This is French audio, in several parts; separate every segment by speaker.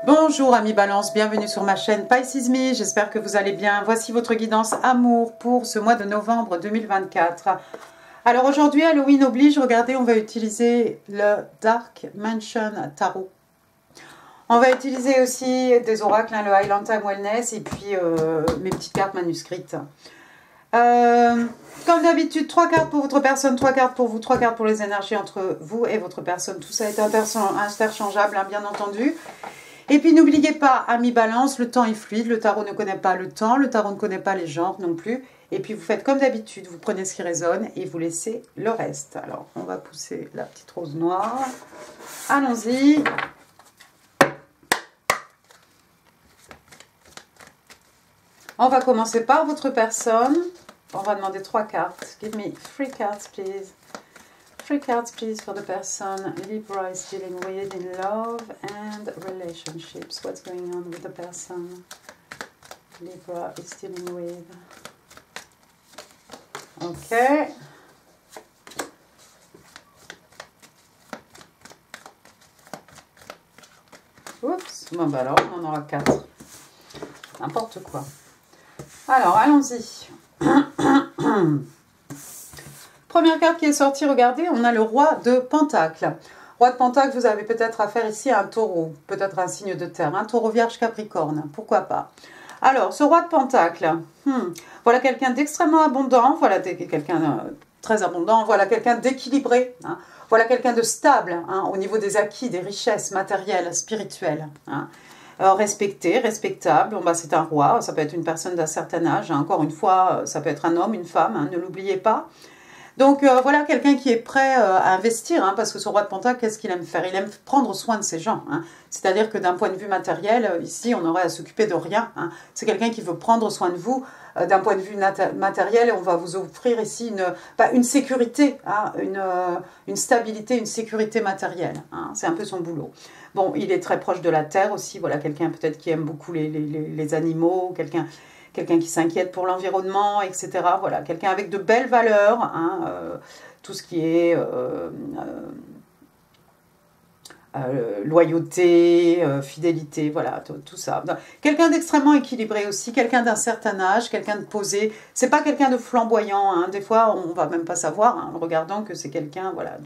Speaker 1: Bonjour amis Balance, bienvenue sur ma chaîne Pisces Me, j'espère que vous allez bien. Voici votre guidance amour pour ce mois de novembre 2024. Alors aujourd'hui, Halloween oblige, regardez, on va utiliser le Dark Mansion Tarot. On va utiliser aussi des oracles, le Highland Time Wellness et puis mes petites cartes manuscrites. Comme d'habitude, 3 cartes pour votre personne, 3 cartes pour vous, 3 cartes pour les énergies entre vous et votre personne. Tout ça est interchangeable, hein, bien entendu. Et puis n'oubliez pas, amis Balance, le temps est fluide, le tarot ne connaît pas le temps, le tarot ne connaît pas les genres non plus. Et puis vous faites comme d'habitude, vous prenez ce qui résonne et vous laissez le reste. Alors on va pousser la petite rose noire. Allons-y. On va commencer par votre personne. On va demander 3 cartes. Give me 3 cards, please. 3 cards, please, for the person Libra is dealing with in love and relationships. What's going on with the person Libra is dealing with? Ok. Oups. Bon, bah alors, on en aura 4. N'importe quoi. Alors, allons-y. Première carte qui est sortie, regardez, on a le roi de Pentacle. Roi de Pentacle, vous avez peut-être affaire ici à un taureau, peut-être un signe de terre, un taureau vierge capricorne, pourquoi pas. Alors, ce roi de Pentacle, voilà quelqu'un d'extrêmement abondant, voilà quelqu'un très abondant, voilà quelqu'un d'équilibré, hein, voilà quelqu'un de stable hein, au niveau des acquis, des richesses matérielles, spirituelles. Hein. Respecté, respectable, bon, bah, c'est un roi, ça peut être une personne d'un certain âge, hein, encore une fois, ça peut être un homme, une femme, hein, ne l'oubliez pas. Donc voilà quelqu'un qui est prêt à investir, hein, parce que ce roi de Pentacle, qu'est-ce qu'il aime faire? Il aime prendre soin de ses gens. Hein. C'est-à-dire que d'un point de vue matériel, ici, on aurait à s'occuper de rien. Hein. C'est quelqu'un qui veut prendre soin de vous d'un point de vue matériel, et on va vous offrir ici une sécurité, hein, une stabilité, une sécurité matérielle. Hein. C'est un peu son boulot. Bon, il est très proche de la terre aussi. Voilà quelqu'un peut-être qui aime beaucoup les animaux, quelqu'un qui s'inquiète pour l'environnement, etc. Voilà, quelqu'un avec de belles valeurs, hein, tout ce qui est loyauté, fidélité, voilà, tout ça. Quelqu'un d'extrêmement équilibré aussi, quelqu'un d'un certain âge, quelqu'un de posé. C'est pas quelqu'un de flamboyant, hein. Des fois on va même pas savoir, hein, en regardant que c'est quelqu'un, voilà,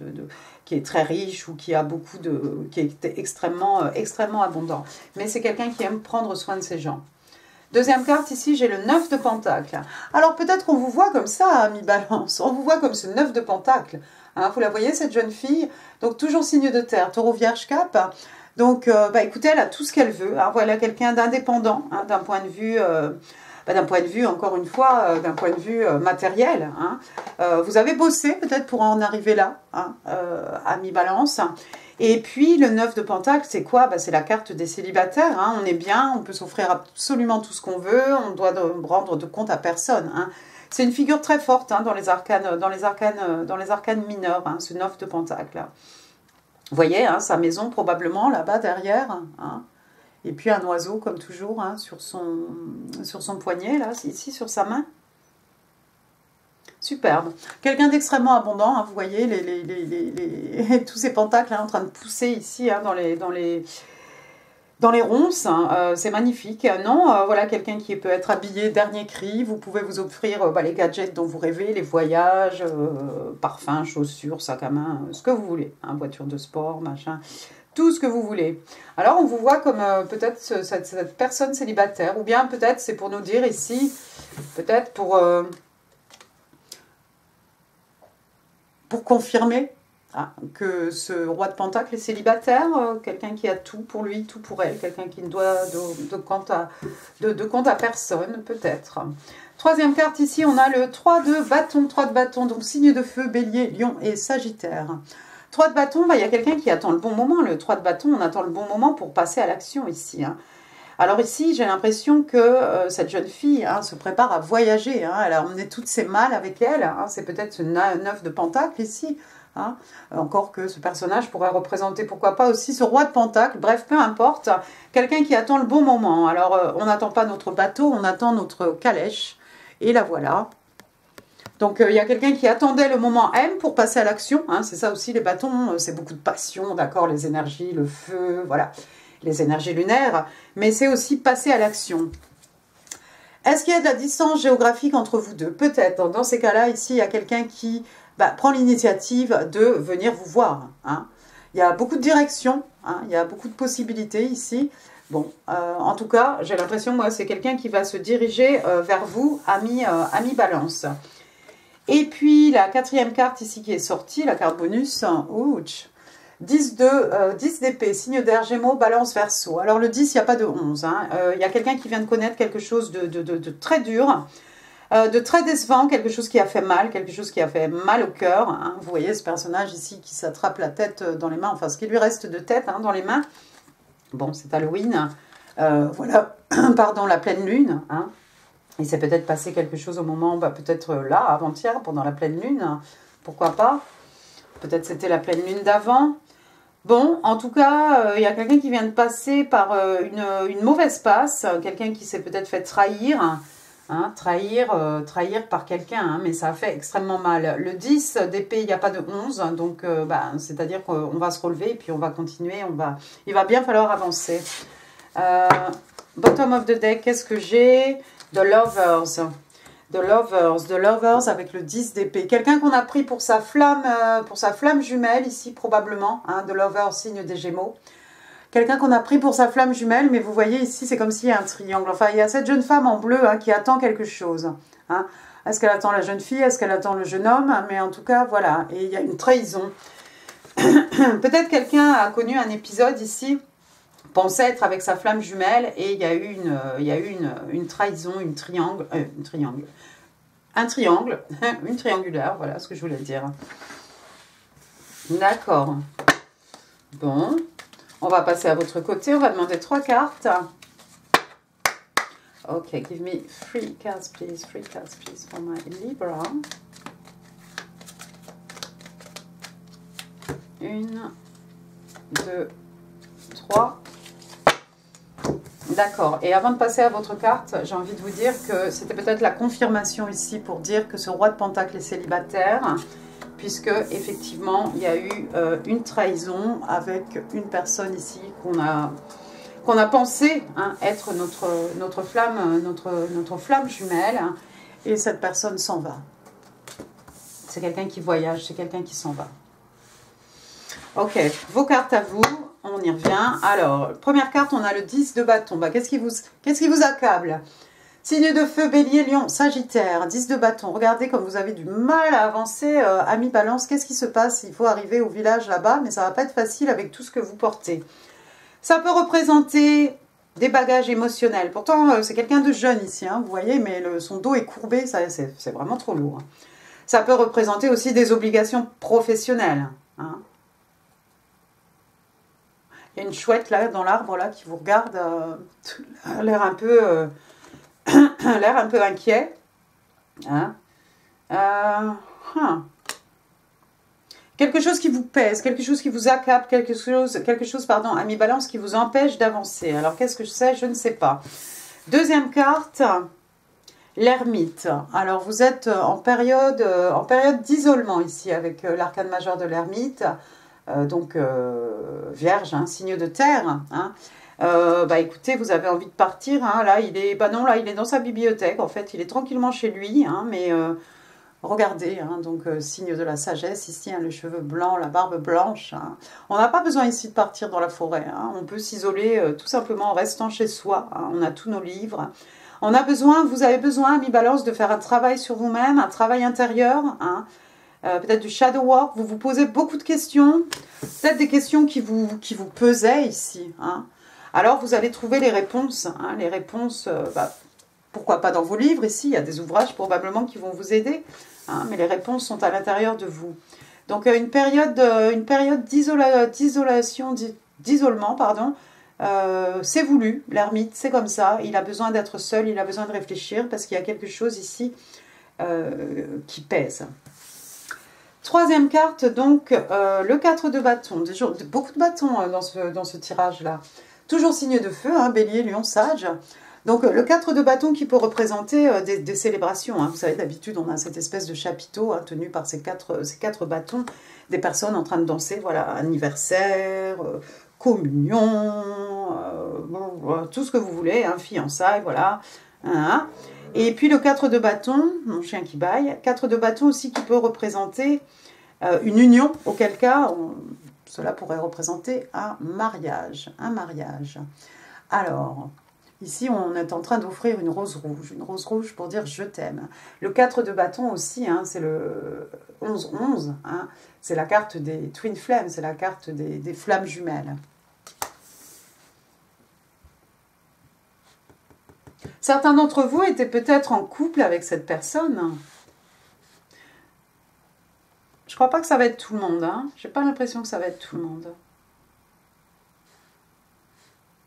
Speaker 1: qui est très riche ou qui a beaucoup qui est extrêmement abondant. Mais c'est quelqu'un qui aime prendre soin de ses gens. Deuxième carte, ici, j'ai le 9 de Pentacle. Alors, peut-être qu'on vous voit comme ça, ami Balance. On vous voit comme ce 9 de Pentacle. Hein, vous la voyez, cette jeune fille? Donc, toujours signe de terre, taureau vierge cap. Donc, écoutez, elle a tout ce qu'elle veut. Hein, voilà, quelqu'un d'indépendant, hein, d'un point de vue, encore une fois, d'un point de vue matériel. Hein. Vous avez bossé, peut-être, pour en arriver là, hein, ami Balance. Et puis, le 9 de Pentacle, c'est quoi? C'est la carte des célibataires. Hein. On est bien, on peut s'offrir absolument tout ce qu'on veut, on doit rendre de compte à personne. Hein. C'est une figure très forte hein, dans les arcanes mineurs, hein, ce 9 de Pentacle. Vous voyez, hein, sa maison probablement là-bas derrière. Hein. Et puis un oiseau, comme toujours, hein, sur son poignet, là, ici, sur sa main. Superbe. Quelqu'un d'extrêmement abondant, hein, vous voyez tous ces pentacles hein, en train de pousser ici hein, dans les ronces. Hein, c'est magnifique. Non, voilà quelqu'un qui peut être habillé dernier cri. Vous pouvez vous offrir les gadgets dont vous rêvez, les voyages, parfums, chaussures, sac à main, ce que vous voulez. Hein, voiture de sport, machin. Tout ce que vous voulez. Alors, on vous voit comme peut-être cette personne célibataire. Ou bien peut-être c'est pour nous dire ici, peut-être pour confirmer que ce roi de Pentacle est célibataire, quelqu'un qui a tout pour lui, tout pour elle, quelqu'un qui ne doit de compte à personne, peut-être. Troisième carte ici, on a le 3 de bâton, donc signe de feu, bélier, lion et sagittaire. 3 de bâton, il y a quelqu'un qui attend le bon moment, le 3 de bâton, on attend le bon moment pour passer à l'action ici. Hein. Alors ici, j'ai l'impression que cette jeune fille hein, se prépare à voyager. Hein. Elle a emmené toutes ses malles avec elle. Hein. C'est peut-être ce 9 de Pentacle ici. Hein. Encore que ce personnage pourrait représenter, pourquoi pas, aussi ce roi de Pentacle. Bref, peu importe. Quelqu'un qui attend le bon moment. Alors, on n'attend pas notre bateau, on attend notre calèche. Et la voilà. Donc, il y a quelqu'un qui attendait le moment M pour passer à l'action. Hein. C'est ça aussi, les bâtons. C'est beaucoup de passion, d'accord, les énergies, le feu, voilà. les énergies lunaires, mais c'est aussi passer à l'action. Est-ce qu'il y a de la distance géographique entre vous deux? Peut-être. Dans ces cas-là, ici, il y a quelqu'un qui prend l'initiative de venir vous voir. Hein. Il y a beaucoup de directions, hein, il y a beaucoup de possibilités ici. Bon, en tout cas, j'ai l'impression, moi, c'est quelqu'un qui va se diriger vers vous, ami Balance. Et puis, la quatrième carte ici qui est sortie, la carte bonus, ouch, 10 d'épée, signe d'air, Gémeaux, Balance, Verseau. Alors, le 10, il n'y a pas de 11. Hein. Il y a quelqu'un qui vient de connaître quelque chose de très dur, de très décevant, quelque chose qui a fait mal, quelque chose qui a fait mal au cœur. Hein. Vous voyez ce personnage ici qui s'attrape la tête dans les mains, enfin, ce qui lui reste de tête hein, dans les mains. Bon, c'est Halloween. Voilà, pardon, la pleine lune. Hein. Il s'est peut-être passé quelque chose au moment, peut-être là, avant-hier, pendant la pleine lune. Pourquoi pas? Peut-être c'était la pleine lune d'avant. Bon, en tout cas, il y a quelqu'un qui vient de passer par une mauvaise passe. Quelqu'un qui s'est peut-être fait trahir. Hein, trahir par quelqu'un, hein, mais ça a fait extrêmement mal. Le 10 d'épée, il n'y a pas de 11. Donc, c'est-à-dire qu'on va se relever et puis on va continuer. Il va bien falloir avancer. Bottom of the deck, qu'est-ce que j'ai? The Lovers. The Lovers avec le 10 d'épée. Quelqu'un qu'on a pris pour sa flamme jumelle ici probablement. Hein, The Lovers, signe des Gémeaux. Quelqu'un qu'on a pris pour sa flamme jumelle, mais vous voyez ici, c'est comme s'il y a un triangle. Enfin, il y a cette jeune femme en bleu hein, qui attend quelque chose. Hein. Est-ce qu'elle attend la jeune fille? Est-ce qu'elle attend le jeune homme? Mais en tout cas, voilà. Et il y a une trahison. Peut-être quelqu'un a connu un épisode ici, pensait être avec sa flamme jumelle et il y a eu une trahison, un triangle, une triangulaire, voilà ce que je voulais dire. D'accord. Bon, on va passer à votre côté, on va demander 3 cartes. Ok, give me 3 cards please, for my Libra. 1, 2, 3. D'accord. Et avant de passer à votre carte, j'ai envie de vous dire que c'était peut-être la confirmation ici pour dire que ce roi de Pentacle est célibataire, puisque effectivement, il y a eu une trahison avec une personne ici qu'on a pensé hein, être notre flamme jumelle, hein, et cette personne s'en va. C'est quelqu'un qui voyage, c'est quelqu'un qui s'en va. Ok, vos cartes à vous. On y revient. Alors, première carte, on a le 10 de bâton. Qu'est-ce qui vous accable? Signe de feu, bélier, lion, sagittaire, 10 de bâton. Regardez comme vous avez du mal à avancer, ami Balance. Qu'est-ce qui se passe? Il faut arriver au village là-bas, mais ça ne va pas être facile avec tout ce que vous portez. Ça peut représenter des bagages émotionnels. Pourtant, c'est quelqu'un de jeune ici, hein, vous voyez, mais son dos est courbé, c'est vraiment trop lourd. Ça peut représenter aussi des obligations professionnelles, hein. Il y a une chouette là dans l'arbre là qui vous regarde, l'air un peu, inquiet. Hein. Quelque chose qui vous pèse, quelque chose qui vous accable, quelque chose, pardon, ami Balance, qui vous empêche d'avancer. Alors qu'est-ce que je sais? Je ne sais pas. Deuxième carte, l'ermite. Alors vous êtes en période d'isolement ici avec l'arcane majeur de l'ermite. Donc vierge, hein, signe de terre, hein. Écoutez, vous avez envie de partir, hein, là il est, il est dans sa bibliothèque, en fait, il est tranquillement chez lui, hein, mais regardez, hein, donc signe de la sagesse ici, hein, les cheveux blancs, la barbe blanche, hein. On n'a pas besoin ici de partir dans la forêt, hein. On peut s'isoler tout simplement en restant chez soi, hein. On a tous nos livres, on a besoin, vous avez besoin, ami Balance, de faire un travail sur vous-même, un travail intérieur, hein. Peut-être du shadow work, vous vous posez beaucoup de questions, peut-être des questions qui vous pesaient ici. Hein. Alors vous allez trouver les réponses. Hein, les réponses, pourquoi pas dans vos livres ici, il y a des ouvrages probablement qui vont vous aider, hein, mais les réponses sont à l'intérieur de vous. Donc une période d'isolement, pardon, c'est voulu, l'ermite, c'est comme ça, il a besoin d'être seul, il a besoin de réfléchir parce qu'il y a quelque chose ici qui pèse. Troisième carte, donc, le 4 de bâton. Beaucoup de bâtons dans ce tirage-là. Toujours signe de feu, hein, bélier, lion, sage. Donc, le 4 de bâton qui peut représenter des célébrations. Hein. Vous savez, d'habitude, on a cette espèce de chapiteau hein, tenu par ces quatre bâtons. Des personnes en train de danser, voilà, anniversaire, communion, tout ce que vous voulez, hein, fiançailles, voilà. Hein. Et puis le 4 de bâton, mon chien qui bâille, 4 de bâton aussi qui peut représenter une union, auquel cas, cela pourrait représenter un mariage. Un mariage. Alors, ici, on est en train d'offrir une rose rouge pour dire je t'aime. Le 4 de bâton aussi, hein, c'est le 11-11, hein, c'est la carte des Twin Flames, c'est la carte des flammes jumelles. Certains d'entre vous étaient peut-être en couple avec cette personne. Je crois pas que ça va être tout le monde. Hein. J'ai pas l'impression que ça va être tout le monde.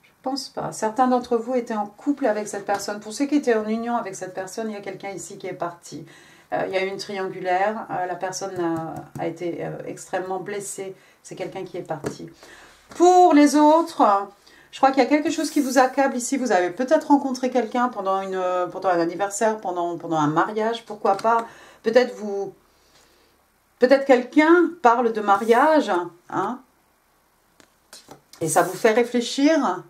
Speaker 1: Je pense pas. Certains d'entre vous étaient en couple avec cette personne. Pour ceux qui étaient en union avec cette personne, il y a quelqu'un ici qui est parti. Il y a eu une triangulaire. La personne a été extrêmement blessée. C'est quelqu'un qui est parti. Pour les autres... Je crois qu'il y a quelque chose qui vous accable ici. Vous avez peut-être rencontré quelqu'un pendant un anniversaire, pendant un mariage, pourquoi pas. Peut-être quelqu'un parle de mariage, hein, et ça vous fait réfléchir.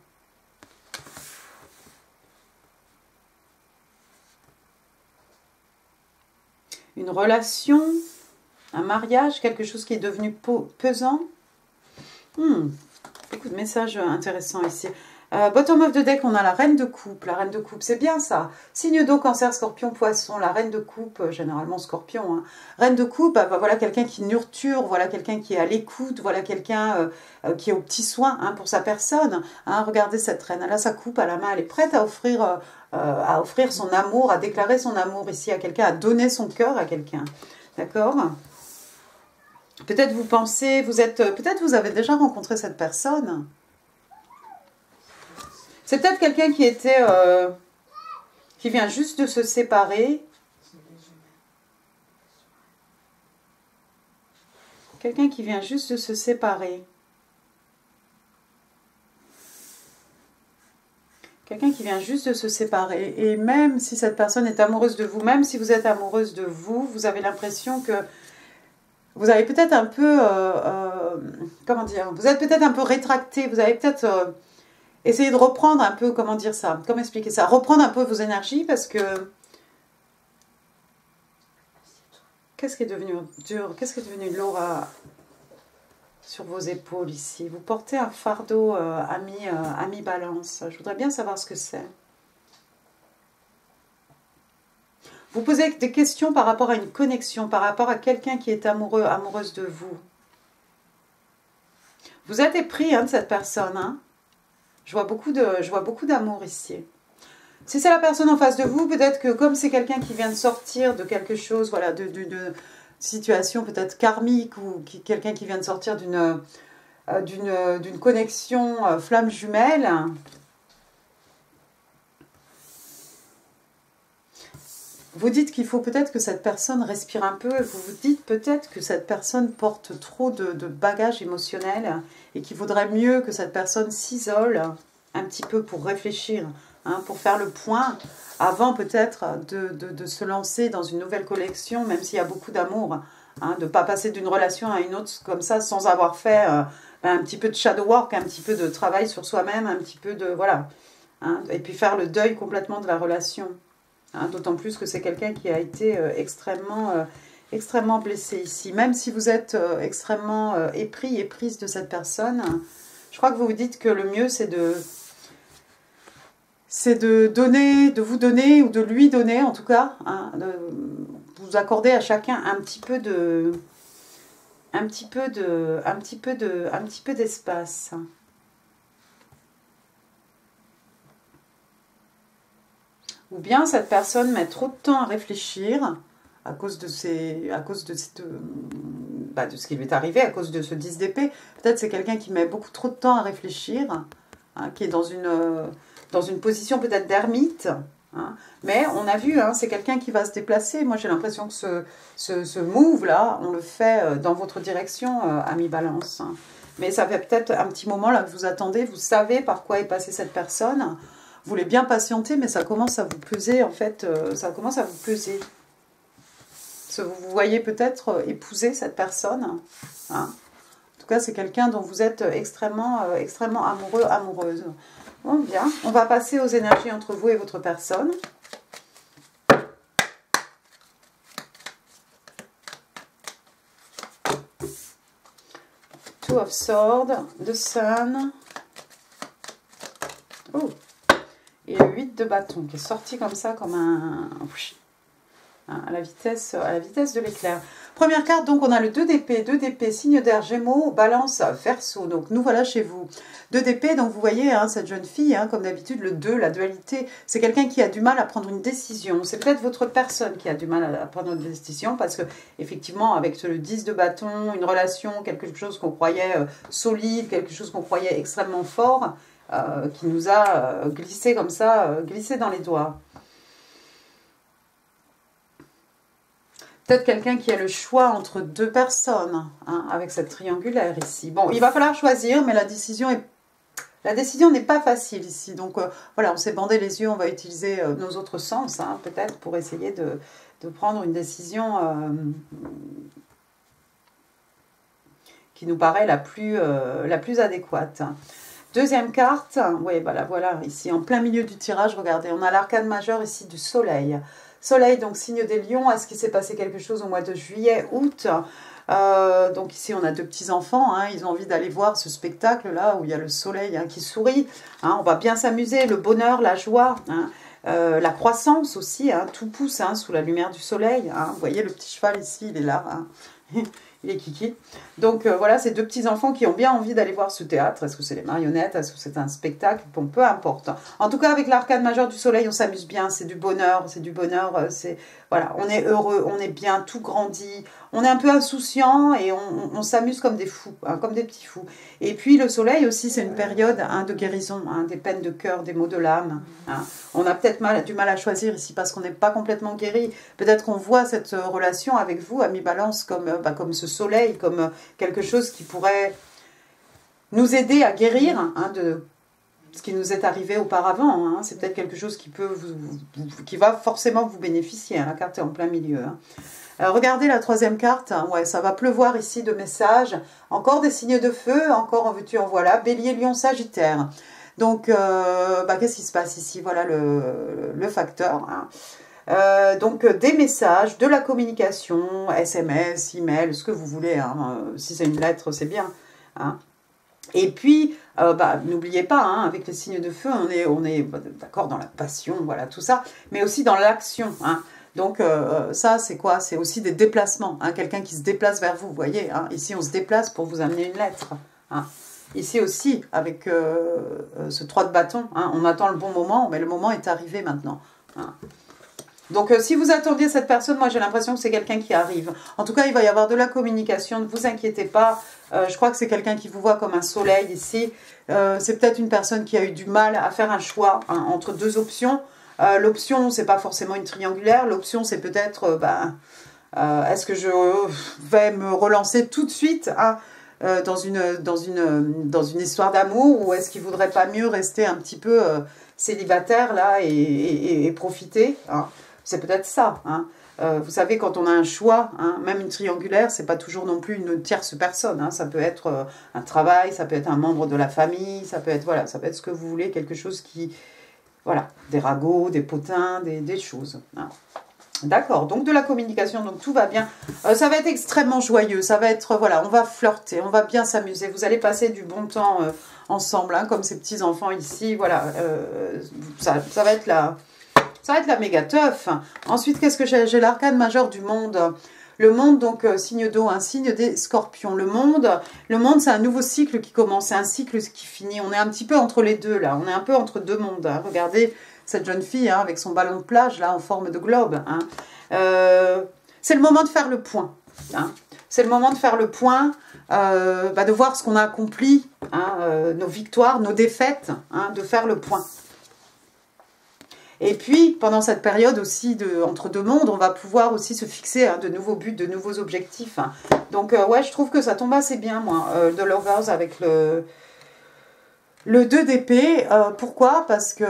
Speaker 1: Une relation, un mariage, quelque chose qui est devenu pesant. Beaucoup de messages intéressants ici. Bottom of the deck, on a la reine de coupe. La reine de coupe, c'est bien ça. Signe d'eau, cancer, scorpion, poisson. La reine de coupe, généralement scorpion. Hein. Reine de coupe, voilà quelqu'un qui nurture, voilà quelqu'un qui est à l'écoute, voilà quelqu'un qui est au petit soin hein, pour sa personne. Hein. Regardez cette reine, elle a sa coupe à la main, elle est prête à offrir son amour, à déclarer son amour ici à quelqu'un, à donner son cœur à quelqu'un. D'accord ? Peut-être vous pensez, peut-être vous avez déjà rencontré cette personne. C'est peut-être quelqu'un qui vient juste de se séparer. Quelqu'un qui vient juste de se séparer. Quelqu'un qui vient juste de se séparer. Et même si cette personne est amoureuse de vous, même si vous êtes amoureuse de vous, vous avez l'impression que vous avez peut-être un peu, comment dire, vous êtes peut-être un peu rétracté, vous avez peut-être essayé de reprendre un peu, comment dire ça, comment expliquer ça, reprendre un peu vos énergies parce que, qu'est-ce qui est devenu dur, qu'est-ce qui est devenu lourd sur vos épaules ici? Vous portez un fardeau à mi-balance, je voudrais bien savoir ce que c'est. Vous posez des questions par rapport à une connexion, par rapport à quelqu'un qui est amoureux, amoureuse de vous. Vous êtes épris hein, de cette personne. Hein. Je vois beaucoup d'amour ici. Si c'est la personne en face de vous, peut-être que comme c'est quelqu'un qui vient de sortir de quelque chose, voilà, d'une situation peut-être karmique ou quelqu'un qui vient de sortir d'une connexion flamme jumelle, vous dites qu'il faut peut-être que cette personne respire un peu, vous vous dites peut-être que cette personne porte trop de bagages émotionnels et qu'il vaudrait mieux que cette personne s'isole un petit peu pour réfléchir, hein, pour faire le point avant peut-être de se lancer dans une nouvelle collection, même s'il y a beaucoup d'amour, hein, de ne pas passer d'une relation à une autre comme ça sans avoir fait un petit peu de shadow work, un petit peu de travail sur soi-même, un petit peu de... voilà, hein, et puis faire le deuil complètement de la relation. Hein, d'autant plus que c'est quelqu'un qui a été extrêmement blessé ici. Même si vous êtes extrêmement épris et prise de cette personne, je crois que vous vous dites que le mieux c'est de donner, de vous donner ou de lui donner en tout cas, hein, de vous accorder à chacun un petit peu d'espace. Ou bien cette personne met trop de temps à réfléchir à cause de ce qui lui est arrivé, à cause de ce 10 d'épée. Peut-être c'est quelqu'un qui met beaucoup trop de temps à réfléchir, hein, qui est dans une position peut-être d'ermite. Hein. Mais on a vu, hein, c'est quelqu'un qui va se déplacer. Moi j'ai l'impression que ce move-là, on le fait dans votre direction à mi-balance. Hein. Mais ça fait peut-être un petit moment là que vous attendez, vous savez par quoi est passée cette personne. Vous voulez bien patienter, mais ça commence à vous peser, en fait, ça commence à vous peser. Vous voyez peut-être épouser cette personne. Hein. En tout cas, c'est quelqu'un dont vous êtes extrêmement amoureux, amoureuse. Bon, bien. On va passer aux énergies entre vous et votre personne. Two of Swords, the Sun. Oh. Et le 8 de bâton qui est sorti comme ça, comme un... à la vitesse de l'éclair. Première carte, donc on a le 2 d'épée. 2 d'épée, signe d'air, Gémeaux, Balance, Verseau. Donc nous voilà chez vous. 2 d'épée, donc vous voyez, hein, cette jeune fille, hein, comme d'habitude, le 2, la dualité, c'est quelqu'un qui a du mal à prendre une décision. C'est peut-être votre personne qui a du mal à prendre une décision parce que, effectivement, avec le 10 de bâton, une relation, quelque chose qu'on croyait solide, quelque chose qu'on croyait extrêmement fort, qui nous a glissé comme ça, glissé dans les doigts. Peut-être quelqu'un qui a le choix entre deux personnes, hein, avec cette triangulaire ici. Bon, il va falloir choisir, mais la décision n'est pas facile ici. Donc voilà, on s'est bandé les yeux, on va utiliser nos autres sens, hein, peut-être, pour essayer de prendre une décision qui nous paraît la plus adéquate. Deuxième carte, oui, bah voilà, ici, en plein milieu du tirage, regardez, on a l'arcane majeur ici du soleil. Soleil, donc signe des lions. Est-ce qu'il s'est passé quelque chose au mois de juillet, août? Donc ici, on a deux petits-enfants. Hein, ils ont envie d'aller voir ce spectacle-là où il y a le soleil qui sourit. Hein, on va bien s'amuser. Le bonheur, la joie, hein, la croissance aussi. Hein, tout pousse sous la lumière du soleil. Hein, vous voyez, le petit cheval ici, il est là. Hein. Il est kiki. Donc voilà, ces deux petits-enfants qui ont bien envie d'aller voir ce théâtre. Est-ce que c'est les marionnettes? Est-ce que c'est un spectacle? Bon, peu importe. En tout cas, avec l'arcane majeur du soleil, on s'amuse bien. C'est du bonheur, c'est du bonheur. Voilà, on est heureux, on est bien, tout grandit. On est un peu insouciant et on s'amuse comme des fous, hein, comme des petits fous. Et puis le soleil aussi, c'est une période de guérison, hein, des peines de cœur, des maux de l'âme. Hein. On a peut-être du mal à choisir ici parce qu'on n'est pas complètement guéri. Peut-être qu'on voit cette relation avec vous, ami Balance, comme ce soleil, comme quelque chose qui pourrait nous aider à guérir hein, de ce qui nous est arrivé auparavant. Hein. C'est peut-être quelque chose qui va forcément vous bénéficier. Hein. La carte est en plein milieu. Hein. Regardez la troisième carte, ouais, ça va pleuvoir ici de messages, encore des signes de feu, encore en veux-tu en voilà, Bélier, Lion, Sagittaire. Donc, qu'est-ce qui se passe ici? Voilà le facteur. Hein. Donc, des messages, de la communication, SMS, email, ce que vous voulez. Hein. Si c'est une lettre, c'est bien. Hein. Et puis, n'oubliez pas, hein, avec les signes de feu, on est d'accord dans la passion, voilà, tout ça, mais aussi dans l'action. Hein. Donc ça, c'est quoi? C'est aussi des déplacements. Hein, quelqu'un qui se déplace vers vous, vous voyez. Hein, ici, on se déplace pour vous amener une lettre. Hein. Ici aussi, avec ce 3 de bâton, hein, on attend le bon moment, mais le moment est arrivé maintenant. Hein. Donc, si vous attendiez cette personne, moi, j'ai l'impression que c'est quelqu'un qui arrive. En tout cas, il va y avoir de la communication, ne vous inquiétez pas. Je crois que c'est quelqu'un qui vous voit comme un soleil ici. C'est peut-être une personne qui a eu du mal à faire un choix hein, entre deux options. L'option, c'est pas forcément une triangulaire. L'option, c'est peut-être, est-ce que je vais me relancer tout de suite hein, dans une histoire d'amour ou est-ce qu'il vaudrait pas mieux rester un petit peu célibataire là et profiter hein. C'est peut-être ça. Hein. Vous savez, quand on a un choix, hein, même une triangulaire, c'est pas toujours non plus une tierce personne. Hein. Ça peut être un travail, ça peut être un membre de la famille, ça peut être voilà, ça peut être ce que vous voulez, quelque chose qui voilà, des ragots, des potins, des choses. Hein. D'accord, donc de la communication, donc tout va bien. Ça va être extrêmement joyeux, ça va être, voilà, on va flirter, on va bien s'amuser. Vous allez passer du bon temps ensemble, hein, comme ces petits-enfants ici, voilà. Ça va être la méga teuf. Ensuite, qu'est-ce que j'ai? J'ai l'arcane majeur du monde. Le monde, donc, signe d'eau, un signe des scorpions. Le monde c'est un nouveau cycle qui commence, c'est un cycle qui finit. On est un petit peu entre les deux, là. On est un peu entre deux mondes. Hein. Regardez cette jeune fille hein, avec son ballon de plage, là, en forme de globe. Hein. C'est le moment de faire le point. Hein. C'est le moment de faire le point, de voir ce qu'on a accompli, hein, nos victoires, nos défaites, hein, de faire le point. Et puis, pendant cette période aussi entre deux mondes, on va pouvoir aussi se fixer hein, de nouveaux buts, de nouveaux objectifs. Hein. Donc, ouais, je trouve que ça tombe assez bien, moi, de Lovers avec le 2 d'épée. Pourquoi? Parce que,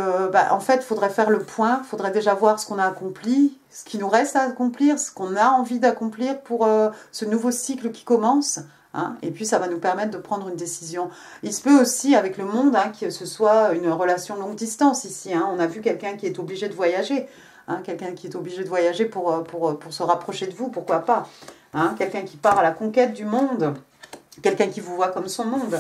Speaker 1: en fait, il faudrait faire le point, il faudrait déjà voir ce qu'on a accompli, ce qui nous reste à accomplir, ce qu'on a envie d'accomplir pour ce nouveau cycle qui commence. Hein, et puis ça va nous permettre de prendre une décision. Il se peut aussi avec le monde hein, que ce soit une relation longue distance ici. Hein. On a vu quelqu'un qui est obligé de voyager. Hein, quelqu'un qui est obligé de voyager pour se rapprocher de vous, pourquoi pas. Hein, quelqu'un qui part à la conquête du monde. Quelqu'un qui vous voit comme son monde.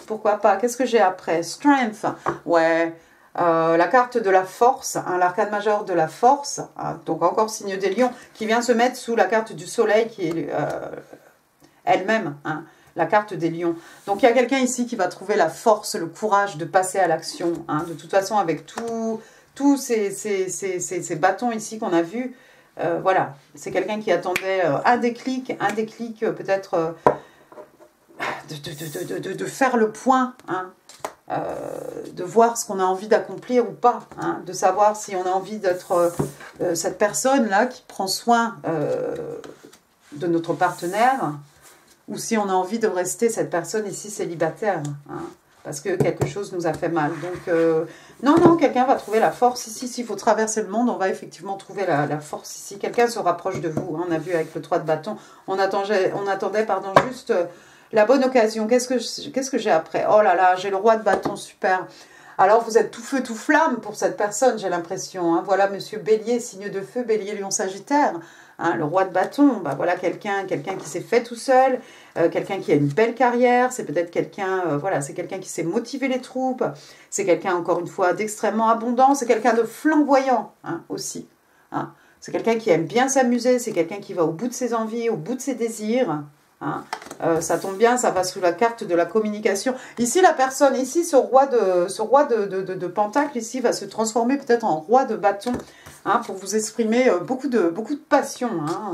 Speaker 1: Pourquoi pas. Qu'est-ce que j'ai après? Strength. Ouais. La carte de la force, hein, l'arcane majeur de la force. Hein, donc encore signe des lions qui vient se mettre sous la carte du soleil qui est... elle-même, hein, la carte des lions. Donc il y a quelqu'un ici qui va trouver la force, le courage de passer à l'action. Hein. De toute façon, avec tous ces bâtons ici qu'on a vus, voilà, c'est quelqu'un qui attendait un déclic peut-être de faire le point, hein, de voir ce qu'on a envie d'accomplir ou pas, hein, de savoir si on a envie d'être cette personne-là qui prend soin de notre partenaire, ou si on a envie de rester cette personne ici célibataire, hein, parce que quelque chose nous a fait mal. Donc, non, quelqu'un va trouver la force ici. S'il faut traverser le monde, on va effectivement trouver la force ici. Quelqu'un se rapproche de vous. Hein, on a vu avec le 3 de bâton. On attendait juste la bonne occasion. Qu'est-ce que j'ai après? Oh là là, j'ai le roi de bâton, super. Alors, vous êtes tout feu, tout flamme pour cette personne, j'ai l'impression. Hein. Voilà, monsieur Bélier, signe de feu, Bélier, Lion, Sagittaire. Hein, le roi de bâton, bah voilà quelqu'un qui s'est fait tout seul, quelqu'un qui a une belle carrière, c'est peut-être quelqu'un, voilà, c'est quelqu'un qui sait motiver les troupes, c'est quelqu'un, encore une fois, d'extrêmement abondant, c'est quelqu'un de flamboyant hein, aussi. Hein. C'est quelqu'un qui aime bien s'amuser, c'est quelqu'un qui va au bout de ses envies, au bout de ses désirs. Hein. Ça tombe bien, ça va sous la carte de la communication. Ici, la personne, ici, ce roi de pentacle, ici, va se transformer peut-être en roi de bâton. Hein, pour vous exprimer beaucoup de passion hein,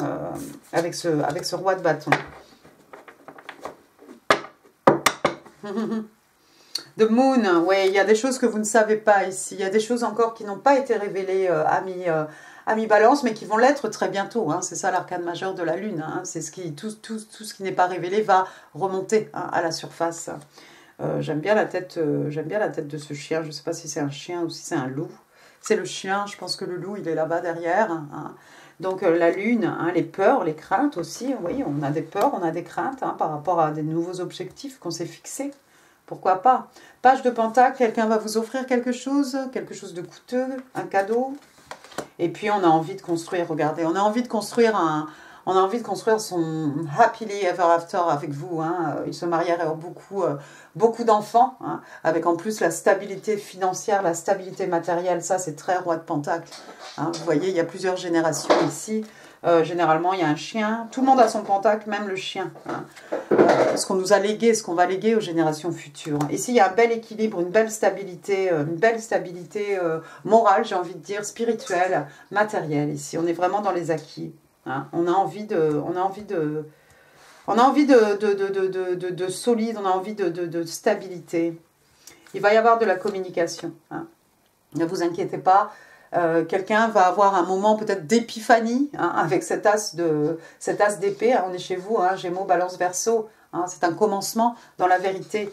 Speaker 1: avec ce roi de bâton. The Moon, oui, il y a des choses que vous ne savez pas ici. Il y a des choses encore qui n'ont pas été révélées à mi-balance, mais qui vont l'être très bientôt. Hein. C'est ça l'arcane majeur de la Lune. Hein. C'est tout ce qui n'est pas révélé va remonter hein, à la surface. J'aime bien la tête de ce chien. Je ne sais pas si c'est un chien ou si c'est un loup. C'est le chien, je pense que le loup, il est là-bas derrière. Hein. Donc la lune, hein, les peurs, les craintes aussi. Oui, on a des peurs, on a des craintes hein, par rapport à des nouveaux objectifs qu'on s'est fixés. Pourquoi pas? Page de pentacle, quelqu'un va vous offrir quelque chose de coûteux, un cadeau. Et puis on a envie de construire, regardez, on a envie de construire son happily ever after avec vous. Hein. Il se mariera beaucoup d'enfants, hein, avec en plus la stabilité financière, la stabilité matérielle. Ça, c'est très roi de pentacle. Hein. Vous voyez, il y a plusieurs générations ici. Généralement, il y a un chien. Tout le monde a son pentacle, même le chien. Hein. Ce qu'on nous a légué, ce qu'on va léguer aux générations futures. Ici, il y a un bel équilibre, une belle stabilité morale, j'ai envie de dire, spirituelle, matérielle. Ici, on est vraiment dans les acquis. Hein. On a envie de solide, on a envie de stabilité. Il va y avoir de la communication. Hein. Ne vous inquiétez pas. Quelqu'un va avoir un moment peut-être d'épiphanie hein, avec cet as d'épée. Hein, on est chez vous, hein, Gémeaux, Balance, Verseau. Hein, c'est un commencement dans la vérité.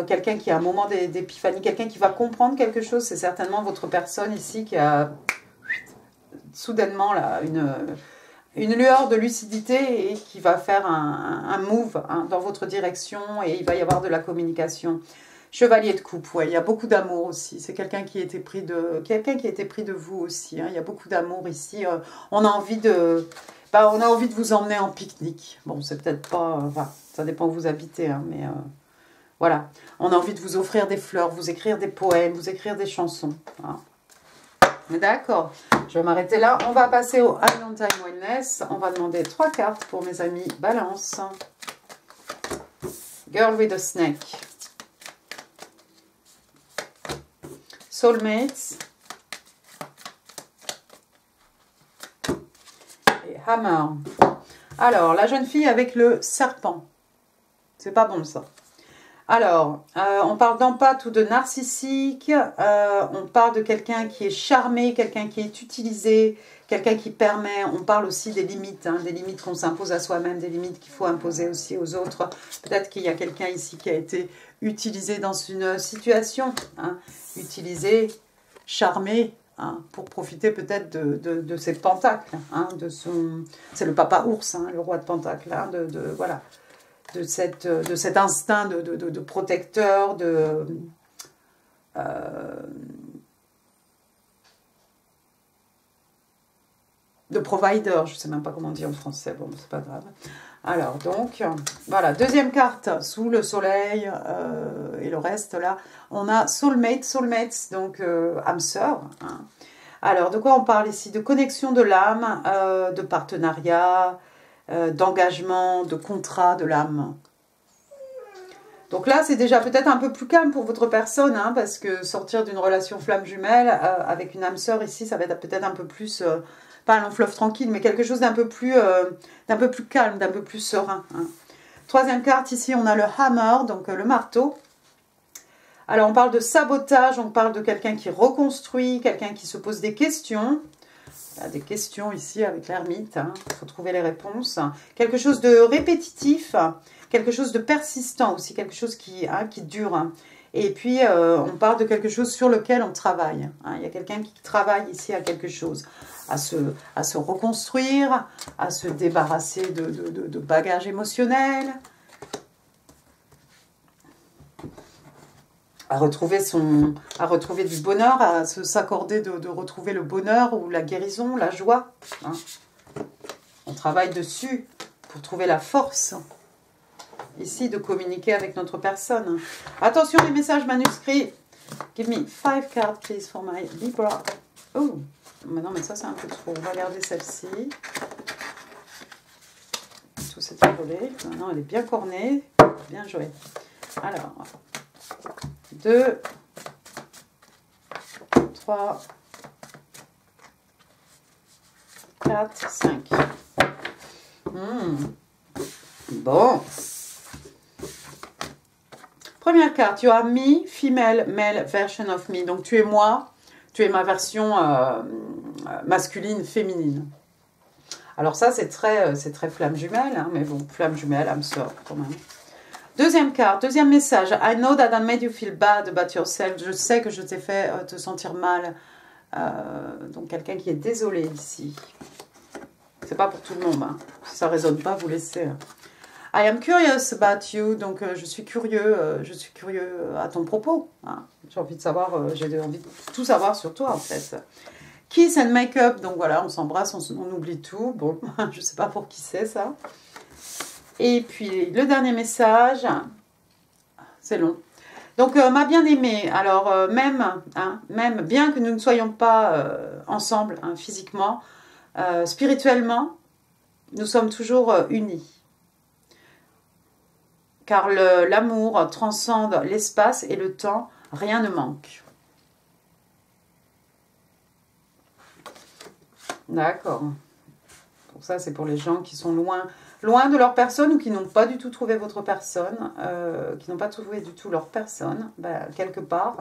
Speaker 1: Quelqu'un qui a un moment d'épiphanie, quelqu'un qui va comprendre quelque chose. C'est certainement votre personne ici qui a soudainement là, une lueur de lucidité et qui va faire un move hein, dans votre direction et il va y avoir de la communication. Chevalier de coupe, ouais, il y a beaucoup d'amour aussi. C'est quelqu'un qui a été pris de vous aussi. Hein. Il y a beaucoup d'amour ici. On a envie de vous emmener en pique-nique. Bon, c'est peut-être pas, enfin, ça dépend où vous habitez, hein, mais voilà. On a envie de vous offrir des fleurs, vous écrire des poèmes, vous écrire des chansons. Hein. D'accord, je vais m'arrêter là. On va passer au Island Time Wellness. On va demander 3 cartes pour mes amis Balance. Girl with a Snake. Soulmates. Et Hammer. Alors, la jeune fille avec le serpent. C'est pas bon ça. Alors, on parle d'empathie ou de narcissique, on parle de quelqu'un qui est charmé, quelqu'un qui est utilisé, quelqu'un qui permet, on parle aussi des limites qu'on s'impose à soi-même, des limites qu'il faut imposer aussi aux autres. Peut-être qu'il y a quelqu'un ici qui a été utilisé dans une situation, hein, utilisé, charmé, hein, pour profiter peut-être de ses pentacles, hein, c'est le papa ours, hein, le roi de pentacles, hein, voilà. de cet instinct de protecteur, de provider, je ne sais même pas comment dire en français, bon, c'est pas grave. Alors, donc, voilà, deuxième carte, sous le soleil et le reste, là, on a soulmates, donc âme sœur. Hein. Alors, de quoi on parle ici? De connexion de l'âme, de partenariat, d'engagement, de contrat de l'âme. Donc là, c'est déjà peut-être un peu plus calme pour votre personne, hein, parce que sortir d'une relation flamme jumelle avec une âme sœur ici, ça va être peut-être un peu plus... pas un long fleuve tranquille, mais quelque chose d'un peu plus calme, d'un peu plus serein. Hein. Troisième carte, ici, on a le hammer, donc le marteau. Alors, on parle de sabotage, on parle de quelqu'un qui reconstruit, quelqu'un qui se pose des questions. Il y a des questions ici avec l'ermite, hein. Il faut trouver les réponses. Quelque chose de répétitif, quelque chose de persistant aussi, quelque chose qui dure. Hein. Et puis, on parle de quelque chose sur lequel on travaille. Hein. Il y a quelqu'un qui travaille ici à quelque chose. À se reconstruire, à se débarrasser de bagages émotionnels, à retrouver du bonheur, à s'accorder de retrouver le bonheur ou la guérison, la joie. Hein. On travaille dessus pour trouver la force, ici, de communiquer avec notre personne. Attention, les messages manuscrits. Give me 5 cards, please, for my Libra. Oh, mais non, mais ça, c'est un peu trop. On va garder celle-ci. Tout s'est envolé. Maintenant, elle est bien cornée. Bien joué. Alors, 2, 3, 4, 5. Bon. Première carte, you are me, female, male version of me. Donc, tu es moi, tu es ma version masculine, féminine. Alors ça, c'est très flamme jumelle, hein, mais bon, flamme jumelle, âme sœur, quand même. Deuxième carte, deuxième message. I know that I made you feel bad about yourself. Je sais que je t'ai fait te sentir mal. Donc, quelqu'un qui est désolé ici. C'est pas pour tout le monde. Hein. Si ça résonne pas, vous laissez. I am curious about you. Donc, je suis curieux à ton propos. Hein. J'ai envie de savoir, j'ai envie de tout savoir sur toi, en fait. Kiss and make-up. Donc, voilà, on s'embrasse, on oublie tout. Bon, je sais pas pour qui c'est, ça. Et puis, le dernier message, c'est long. Donc, ma bien-aimée, alors, même, bien que nous ne soyons pas ensemble hein, physiquement, spirituellement, nous sommes toujours unis. Car l'amour transcende l'espace et le temps, rien ne manque. D'accord. Pour ça, c'est pour les gens qui sont loin de leur personne ou qui n'ont pas du tout trouvé votre personne, qui n'ont pas trouvé du tout leur personne, ben, quelque part,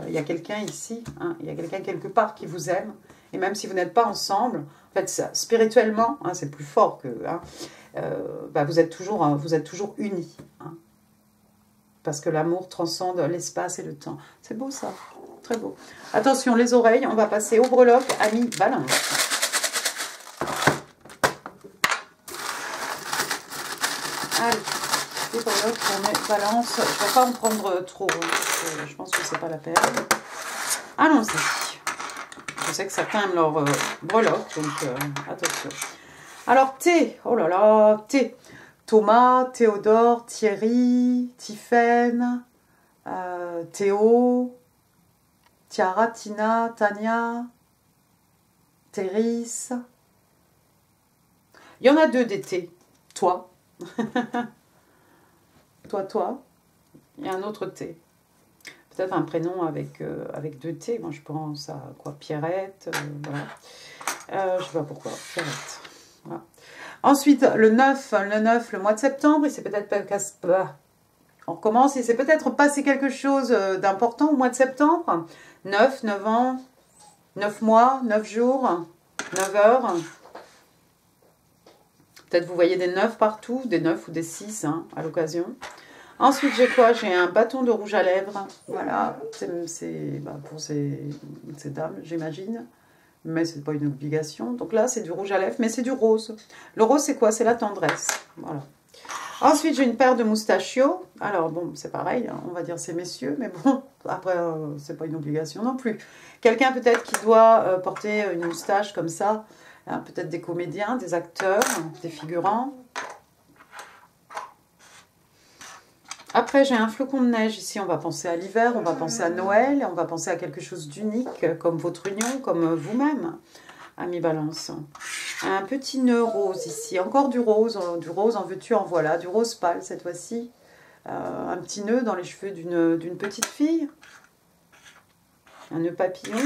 Speaker 1: il y a quelqu'un ici, hein, il y a quelqu'un quelque part qui vous aime, et même si vous n'êtes pas ensemble, en fait, ça, spirituellement, hein, c'est plus fort que... Hein, ben, vous êtes toujours unis, hein, parce que l'amour transcende l'espace et le temps. C'est beau ça, très beau. Attention, les oreilles, on va passer au breloque, ami Balance. Allez, les breloques, on met Balance. Je ne vais pas en prendre trop, hein, je pense que c'est pas la peine. Allons-y. Je sais que certains aiment leur breloque, donc attention. Alors, T, oh là là, T. Thomas, Théodore, Thierry, Tiffaine, Théo, Tiara, Tina, Tania, Thérisse. Il y en a deux des T. Toi. toi. Il y a un autre T. Peut-être un prénom avec deux T. Moi, je pense à quoi? Pierrette, voilà. Je ne sais pas pourquoi. Pierrette. Voilà. Ensuite, le 9, le mois de septembre, il s'est peut-être... On recommence, il s'est peut-être passé quelque chose d'important au mois de septembre. 9 ans, 9 mois, 9 jours, 9 heures. Peut-être vous voyez des 9 partout, des 9 ou des 6 hein, à l'occasion. Ensuite, j'ai quoi? J'ai un bâton de rouge à lèvres. Voilà, c'est pour ces dames, j'imagine. Mais ce n'est pas une obligation. Donc là, c'est du rouge à lèvres, mais c'est du rose. Le rose, c'est quoi? C'est la tendresse. Voilà. Ensuite, j'ai une paire de moustachios. Alors, bon, c'est pareil, hein, on va dire c'est messieurs, mais bon, après, c'est pas une obligation non plus. Quelqu'un peut-être qui doit porter une moustache comme ça, hein, peut-être des comédiens, des acteurs, des figurants. Après, j'ai un flocon de neige ici, on va penser à l'hiver, on va penser à Noël, on va penser à quelque chose d'unique, comme votre union, comme vous-même, ami Balance. Un petit nœud rose ici, encore du rose en veux-tu, en voilà, du rose pâle cette fois-ci. Un petit nœud dans les cheveux d'une petite fille. Un nœud papillon.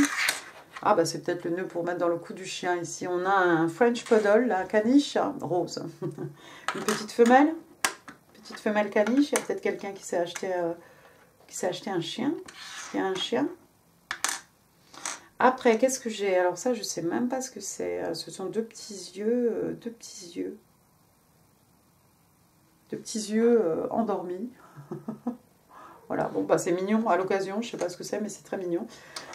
Speaker 1: Ah bah c'est peut-être le nœud pour mettre dans le cou du chien. Ici on a un French Poodle, un caniche, rose. Une petite femelle caniche. Il y a peut-être quelqu'un qui s'est acheté un chien. Il y a un chien. Après, qu'est-ce que j'ai? Alors ça, je sais même pas ce que c'est. Ce sont deux petits yeux endormis. Voilà, bon, bah c'est mignon à l'occasion, je sais pas ce que c'est, mais c'est très mignon.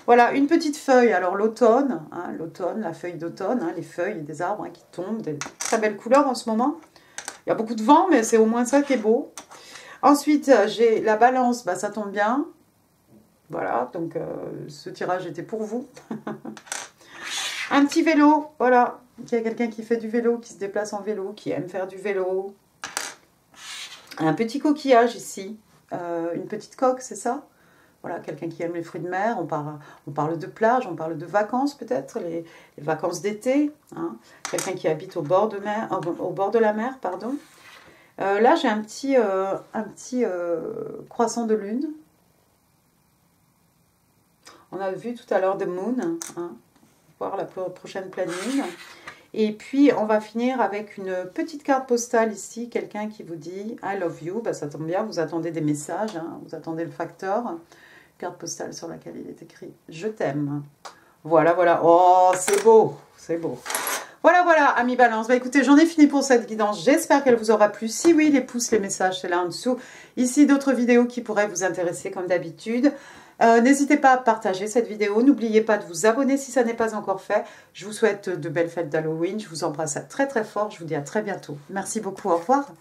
Speaker 1: Voilà, une petite feuille, alors l'automne, hein, l'automne, la feuille d'automne, hein, les feuilles des arbres hein, qui tombent, des très belles couleurs en ce moment. Il y a beaucoup de vent, mais c'est au moins ça qui est beau. Ensuite, j'ai la balance, bah ça tombe bien. Voilà, donc ce tirage était pour vous. Un petit vélo, voilà. Il y a quelqu'un qui fait du vélo, qui se déplace en vélo, qui aime faire du vélo. Un petit coquillage ici. Une petite coque, c'est ça? Voilà, quelqu'un qui aime les fruits de mer. On parle de plage, on parle de vacances peut-être, les vacances d'été. Hein. Quelqu'un qui habite au bord de la mer, pardon. Là, j'ai un petit croissant de lune. On a vu tout à l'heure The Moon, hein, voir la prochaine pleine lune. Et puis, on va finir avec une petite carte postale ici. Quelqu'un qui vous dit « I love you ». Bah, ça tombe bien, vous attendez des messages, hein, vous attendez le facteur. Carte postale sur laquelle il est écrit « Je t'aime ». Voilà, voilà. Oh, c'est beau, c'est beau. Voilà, voilà, amis Balance. Bah, écoutez, j'en ai fini pour cette guidance. J'espère qu'elle vous aura plu. Si oui, les pouces, les messages, c'est là en dessous. Ici, d'autres vidéos qui pourraient vous intéresser comme d'habitude. N'hésitez pas à partager cette vidéo. N'oubliez pas de vous abonner si ça n'est pas encore fait. Je vous souhaite de belles fêtes d'Halloween. Je vous embrasse très très fort. Je vous dis à très bientôt. Merci beaucoup. Au revoir.